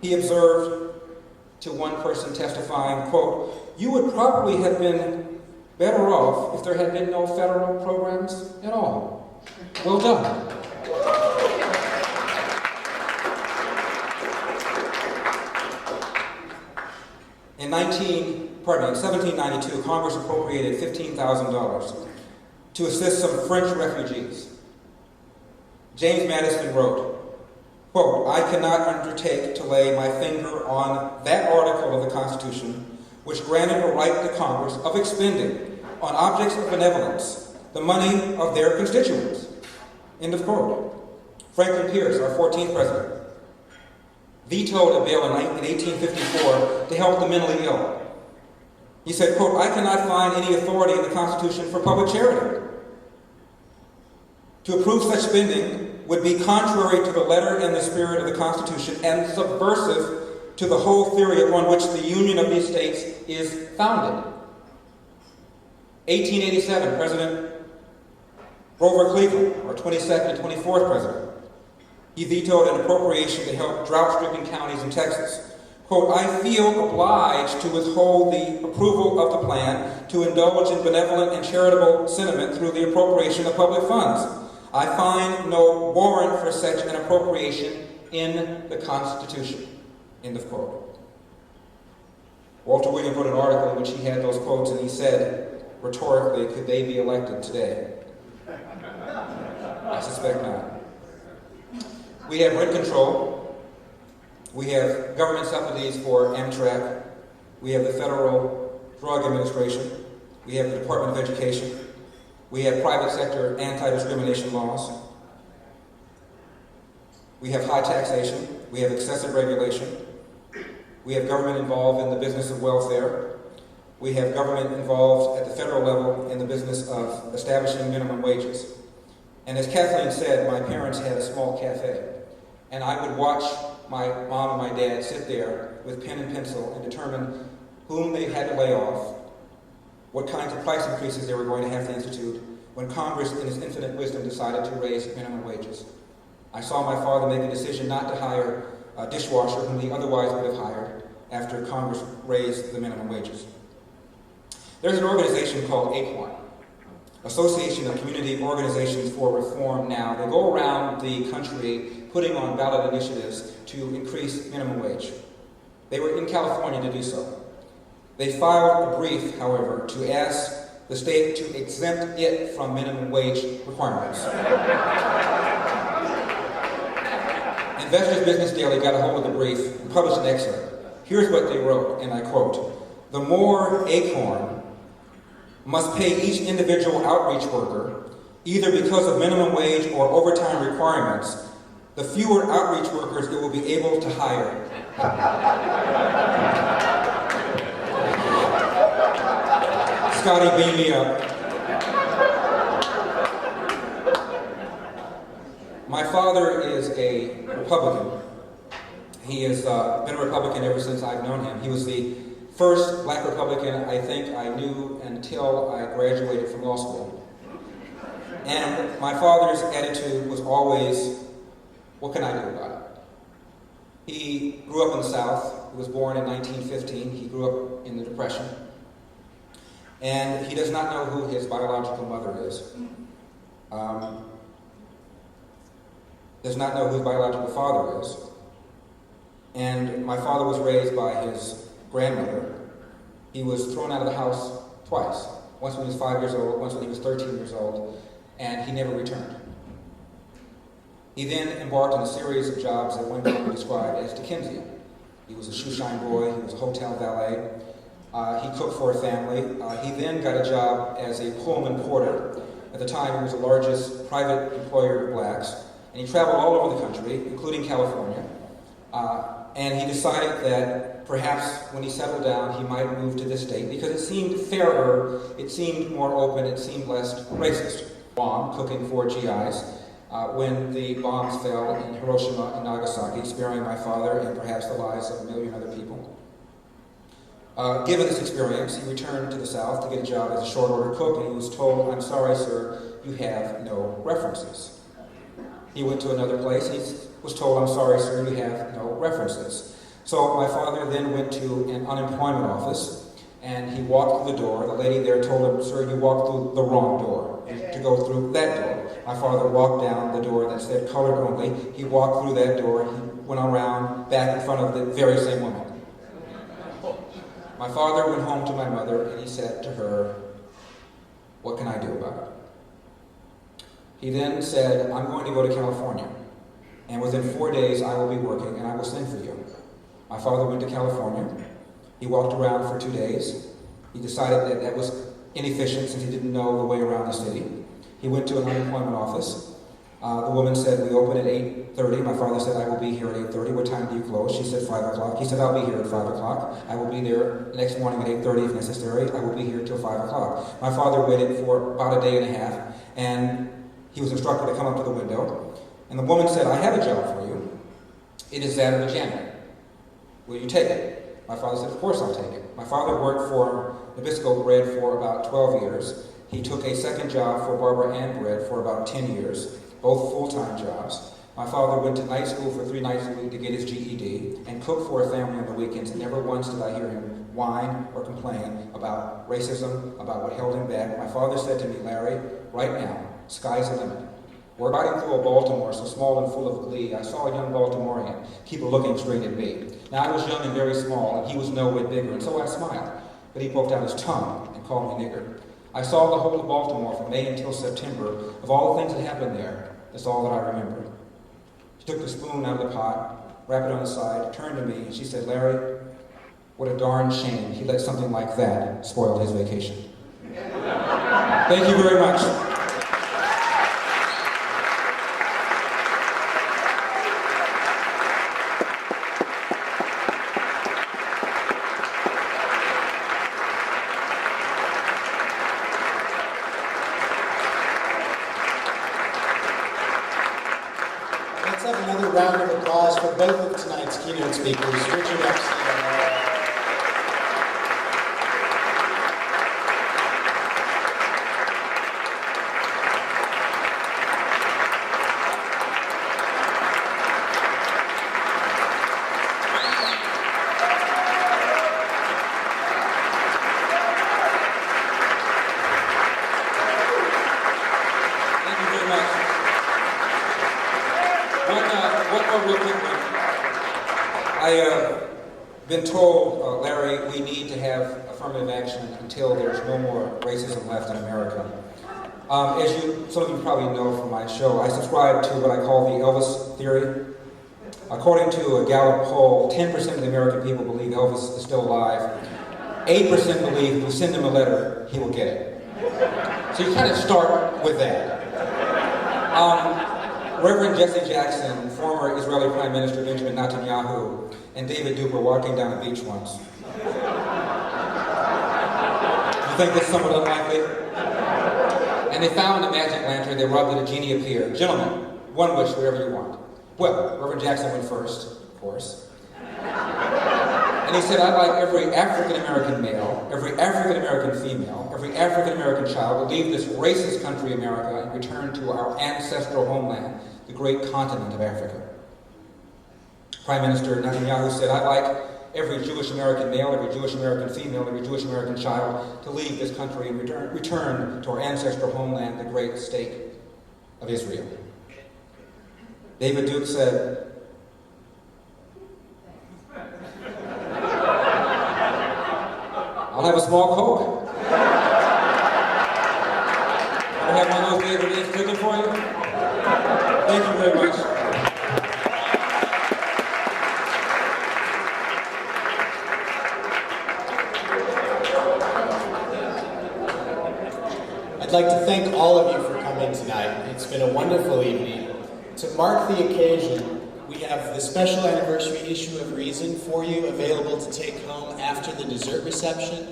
He observed to one person testifying, quote, "You would probably have been better off if there had been no federal programs at all. Well done." In 1792, Congress appropriated $15,000 to assist some French refugees. James Madison wrote, quote, "I cannot undertake to lay my finger on that article of the Constitution which granted a right to Congress of expending on objects of benevolence the money of their constituents." End of quote. Franklin Pierce, our 14th president, vetoed a bill in 1854 to help the mentally ill. He said, quote, "I cannot find any authority in the Constitution for public charity. To approve such spending would be contrary to the letter and the spirit of the Constitution and subversive to the whole theory upon which the Union of these states is founded." 1887, President Grover Cleveland, our 22nd and 24th president, he vetoed an appropriation to help drought-stricken counties in Texas. Quote, "I feel obliged to withhold the approval of the plan to indulge in benevolent and charitable sentiment through the appropriation of public funds. I find no warrant for such an appropriation in the Constitution." End of quote. Walter Williams wrote an article in which he had those quotes, and he said, rhetorically, could they be elected today? I suspect not. We have rent control. We have government subsidies for Amtrak. We have the Federal Drug Administration. We have the Department of Education. We have private sector anti-discrimination laws. We have high taxation. We have excessive regulation. We have government involved in the business of welfare. We have government involved at the federal level in the business of establishing minimum wages. And as Kathleen said, my parents had a small cafe. And I would watch my mom and my dad sit there with pen and pencil and determine whom they had to lay off, what kinds of price increases they were going to have to institute, when Congress, in its infinite wisdom, decided to raise minimum wages. I saw my father make a decision not to hire a dishwasher whom he otherwise would have hired after Congress raised the minimum wages. There's an organization called ACORN, Association of Community Organizations for Reform Now. They go around the country putting on ballot initiatives to increase minimum wage. They were in California to do so. They filed a brief, however, to ask the state to exempt it from minimum wage requirements. Investors Business Daily got a hold of the brief and published an excerpt. Here's what they wrote, and I quote, "The more ACORN must pay each individual outreach worker, either because of minimum wage or overtime requirements, the fewer outreach workers it will be able to hire." Scotty, beam me up. My father is a Republican. He has been a Republican ever since I've known him. He was the first black Republican I think I knew until I graduated from law school. And my father's attitude was always, what can I do about it? He grew up in the South. He was born in 1915. He grew up in the Depression. And he does not know who his biological mother is. Does not know who his biological father is. And my father was raised by his grandmother. He was thrown out of the house twice. Once when he was 5 years old, once when he was 13 years old, and he never returned. He then embarked on a series of jobs that one can describe as Dickensian. He was a shoeshine boy, he was a hotel valet, he cooked for a family. He then got a job as a Pullman porter. At the time, he was the largest private employer of blacks, and he traveled all over the country, including California. And he decided that perhaps when he settled down, he might move to this state because it seemed fairer, it seemed more open, it seemed less racist. Bomb, cooking for GIs, when the bombs fell in Hiroshima and Nagasaki, sparing my father and perhaps the lives of a million other people. Given this experience, he returned to the South to get a job as a short order cook, and he was told, "I'm sorry, sir, you have no references." He went to another place, and he was told, "I'm sorry, sir, you have no references." So my father then went to an unemployment office, and he walked through the door. The lady there told him, "Sir, you walked through the wrong door, to go through that door." My father walked down the door that said colored only. He walked through that door. He went around back in front of the very same woman. My father went home to my mother, and he said to her, "What can I do about it?" He then said, "I'm going to go to California, and within 4 days I will be working, and I will send for you." My father went to California. He walked around for 2 days. He decided that that was inefficient since he didn't know the way around the city. He went to an unemployment office. The woman said, "We open at 8:30. My father said, "I will be here at 8:30. What time do you close?" She said, 5 o'clock. He said, "I'll be here at 5 o'clock. I will be there next morning at 8:30 if necessary. I will be here till 5 o'clock. My father waited for about a day and a half, and he was instructed to come up to the window. And the woman said, "I have a job for you. It is that of a janitor. Will you take it?" My father said, "Of course I'll take it." My father worked for Nabisco Bread for about 12 years. He took a second job for Barbara Ann Bread for about 10 years, both full-time jobs. My father went to night school for 3 nights a week to get his GED and cooked for a family on the weekends, and never once did I hear him whine or complain about racism, about what held him back. My father said to me, "Larry, right now, sky's the limit. We're riding through a Baltimore so small and full of glee. I saw a young Baltimorean keep looking straight at me. Now I was young and very small, and he was no whit bigger, and so I smiled. But he poked out his tongue and called me nigger. I saw the whole of Baltimore from May until September. Of all the things that happened there, that's all that I remember." She took the spoon out of the pot, wrapped it on the side, turned to me, and she said, "Larry, what a darn shame he let something like that spoil his vacation." Thank you very much. Let's have another round of applause for both of tonight's keynote speakers, Richard Epstein. Thank you very much. One more real quick one. I've been told, Larry, we need to have affirmative action until there's no more racism left in America. Some of you probably know from my show, I subscribe to what I call the Elvis theory. According to a Gallup poll, 10% of the American people believe Elvis is still alive. 8% believe if you send him a letter, he will get it. So you kind of start with that. Reverend Jesse Jackson, former Israeli Prime Minister Benjamin Netanyahu, and David Duke were walking down the beach once. You think that's somewhat unlikely? And they found a magic lantern, they rubbed it, a genie appeared. "Gentlemen, one wish, whatever you want." Well, Reverend Jackson went first, of course. And he said, "I'd like every African-American male, every African-American female, every African-American child to leave this racist country, America, and return to our ancestral homeland, the great continent of Africa." Prime Minister Netanyahu said, "I'd like every Jewish American male, every Jewish American female, every Jewish American child to leave this country and return to our ancestral homeland, the great state of Israel." David Duke said, "I'll have a small Coke." I'll have one of those David Duke's cooking for you. Thank you very much. I'd like to thank all of you for coming tonight. It's been a wonderful evening. To mark the occasion, we have the special anniversary issue of Reason for you available to take home after the dessert reception,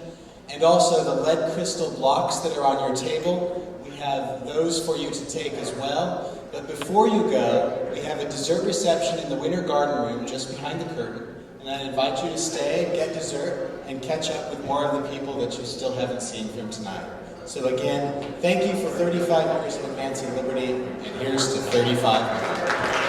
and also the lead crystal blocks that are on your table. We have those for you to take as well. But before you go, we have a dessert reception in the Winter Garden Room just behind the curtain. And I invite you to stay, get dessert, and catch up with more of the people that you still haven't seen from tonight. So again, thank you for 35 years of advancing liberty, and here's to 35 more.